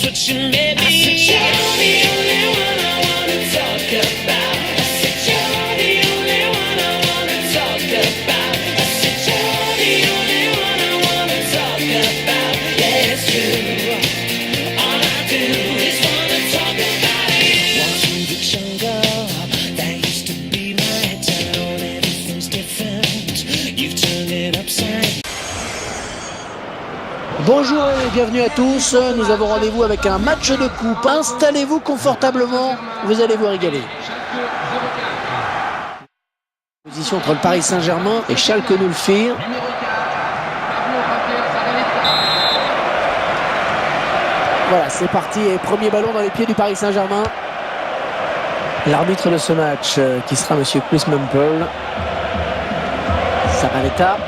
that's what you made me. I said you're the only one I wanna talk about. I said you're the only one I wanna talk about. I said you're the only one I wanna talk about. Yeah, it's true. All I do is wanna talk about it. Walk through the jungle, that used to be my town. Everything's different. You've turned it upside. Bonjour et bienvenue à tous, nous avons rendez-vous avec un match de coupe. Installez-vous confortablement, vous allez vous régaler. Position entre le Paris Saint-Germain et Schalke 04. Voilà, c'est parti et premier ballon dans les pieds du Paris Saint-Germain. L'arbitre de ce match qui sera monsieur Chris Mumple. Zabaleta.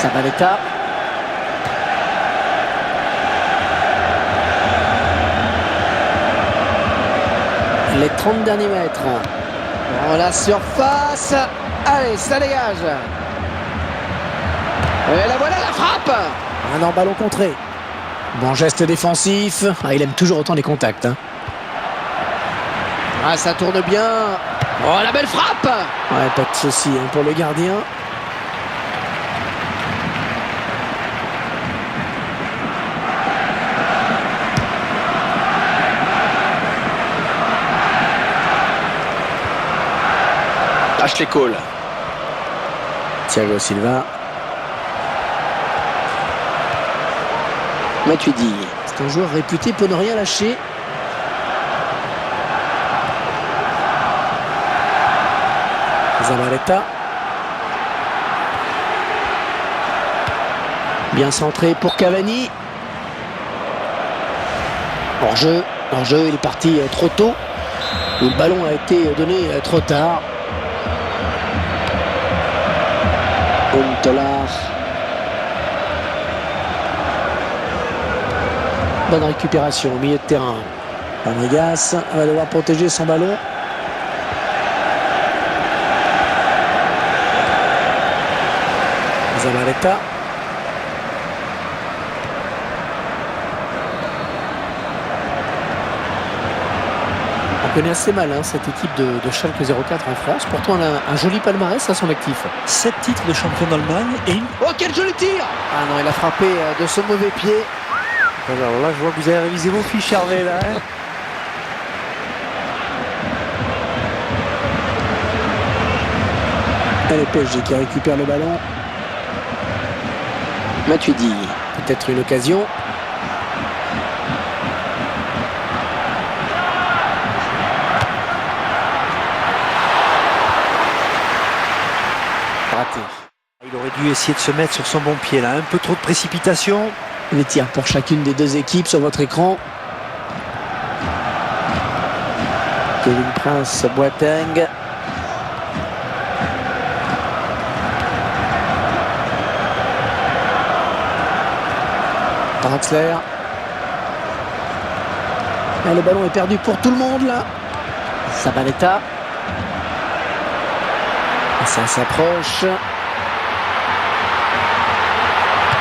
Zabaleta. Les 30 derniers mètres. Dans la surface. Allez, ça dégage. Et la voilà la frappe. Un en ballon contré. Bon geste défensif. Ah, il aime toujours autant les contacts. Ah, ça tourne bien. Oh, la belle frappe. Ouais, pas de souci pour le gardien. Ashley Cole. Thiago Silva. Matuidi. C'est un joueur réputé pour ne rien lâcher. Zabaleta. Bien centré pour Cavani. Hors-jeu. Hors-jeu, il est parti trop tôt. Le ballon a été donné trop tard. Huntelaar. Bonne récupération au milieu de terrain. Fabregas va devoir protéger son ballon. Zabaleta. On connaît assez mal cette équipe de Schalke 04 en France. Pourtant, elle a un joli palmarès à son actif. 7 titres de champion d'Allemagne et une... Oh, quel joli tir! Ah non, il a frappé de son mauvais pied. Alors là, je vois que vous avez révisé vos fiches, Hervé, là. Et le PSG qui récupère le ballon. Matuidi. Peut-être une occasion. Raté. Il aurait dû essayer de se mettre sur son bon pied, là. Un peu trop de précipitation. Les tirs pour chacune des deux équipes sur votre écran. Kevin Prince Boateng. Draxler. Et le ballon est perdu pour tout le monde là. Zabaleta. Ça s'approche.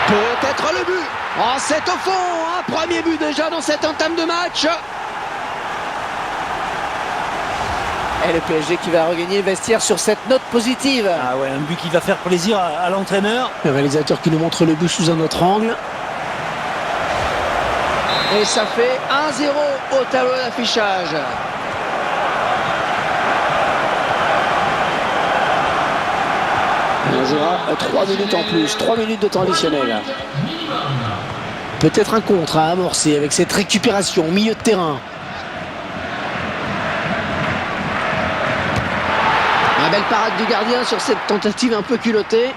Peut-être le but. Oh, c'est au fond. Un premier but déjà dans cette entame de match. Et le PSG qui va regagner le vestiaire sur cette note positive. Ah ouais, un but qui va faire plaisir à l'entraîneur. Le réalisateur qui nous montre le but sous un autre angle. Et ça fait 1-0 au tableau d'affichage. On jouera 3 minutes en plus, 3 minutes de temps additionnel. Peut-être un contre à amorcer avec cette récupération au milieu de terrain. Une belle parade du gardien sur cette tentative un peu culottée.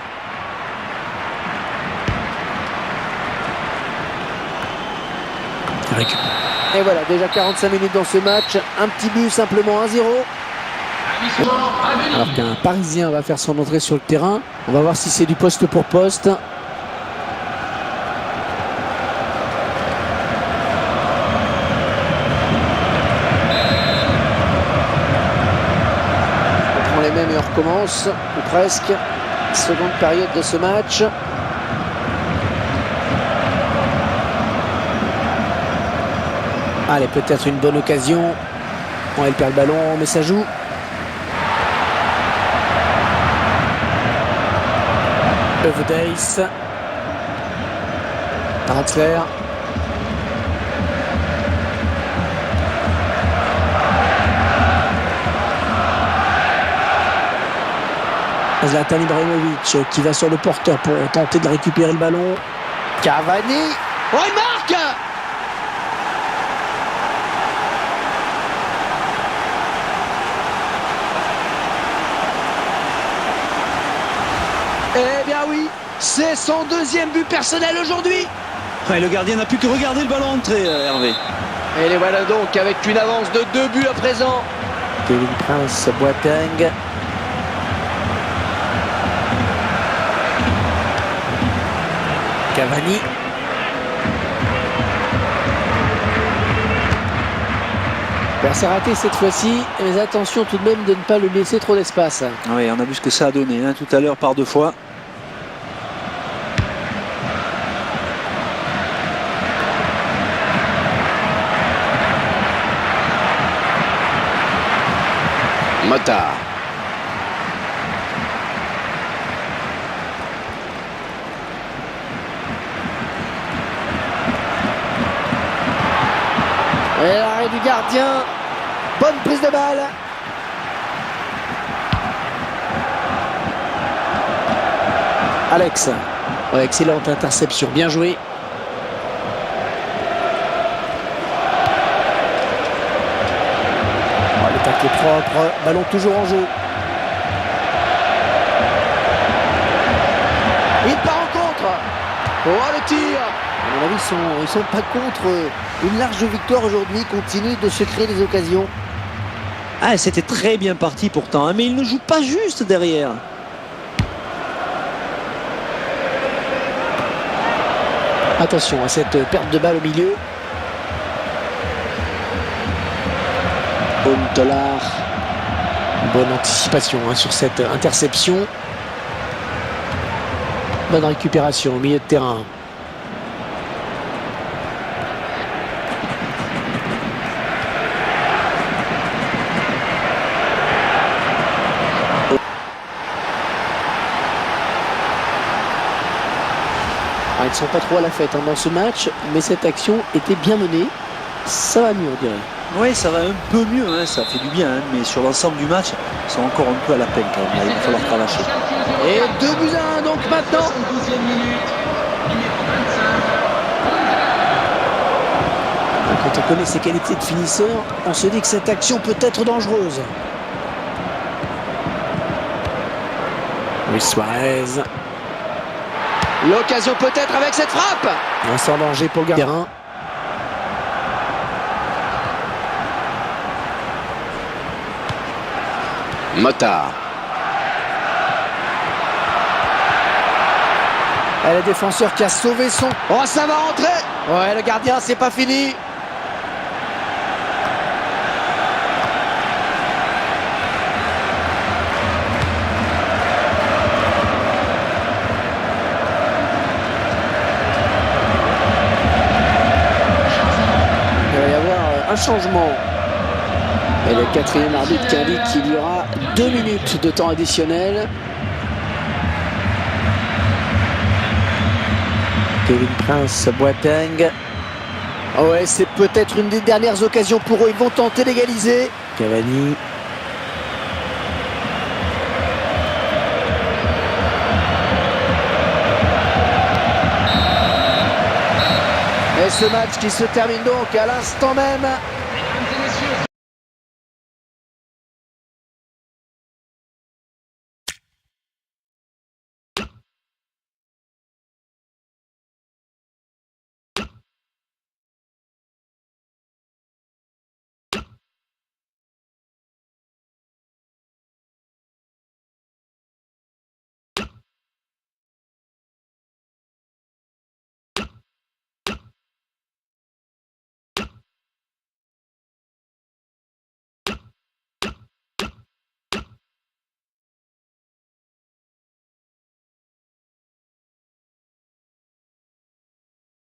Et voilà, déjà 45 minutes dans ce match. Un petit but, simplement 1-0. Alors qu'un Parisien va faire son entrée sur le terrain. On va voir si c'est du poste pour poste. commence, ou presque. Seconde période de ce match. Allez, peut-être une bonne occasion. Bon, elle perd le ballon, mais ça joue. Övedeis. Draxler. Zlatan Ibrahimovic qui va sur le porteur pour tenter de récupérer le ballon. Cavani. Oh, il marque! Eh bien oui, c'est son deuxième but personnel aujourd'hui. Ouais, le gardien n'a plus que regarder le ballon entrer, Hervé. Et les voilà donc avec une avance de 2 buts à présent. Kevin Prince Boateng. Cavani. Ben, c'est raté cette fois-ci, mais attention tout de même de ne pas lui laisser trop d'espace. Oui, on a vu ce que ça a donné hein, tout à l'heure par 2 fois. Mota. Et l'arrêt du gardien. Bonne prise de balle. Alex. Ouais, excellente interception. Bien joué. Oh, le tacle est propre. Ballon toujours en jeu. Il part en contre. Oh, le tir. À mon avis, ils sont pas contre une large victoire aujourd'hui. Continue de se créer des occasions. Ah, c'était très bien parti pourtant, hein, mais il ne joue pas juste derrière. Attention à cette perte de balle au milieu. Huntelaar. Bonne anticipation hein, sur cette interception. Bonne récupération au milieu de terrain. Ils ne sont pas trop à la fête hein, dans ce match, mais cette action était bien menée. Ça va mieux, on dirait. Oui, ça va un peu mieux, hein, ça fait du bien, hein, mais sur l'ensemble du match, ils sont encore un peu à la peine quand même. Il va falloir cravacher. Et 2 buts à 1 donc maintenant. Quand on connaît ses qualités de finisseur, on se dit que cette action peut être dangereuse. Luis Suarez. L'occasion peut-être avec cette frappe. Un sans danger pour le gardien. Mota. Et le défenseur qui a sauvé son... Oh, ça va rentrer. Ouais, le gardien, c'est pas fini. Il va y avoir un changement. Et le 4e arbitre qui indique qu'il y aura 2 minutes de temps additionnel. Kevin Prince Boateng. Oh ouais, c'est peut-être une des dernières occasions pour eux. Ils vont tenter d'égaliser. Cavani. Et ce match qui se termine donc à l'instant même.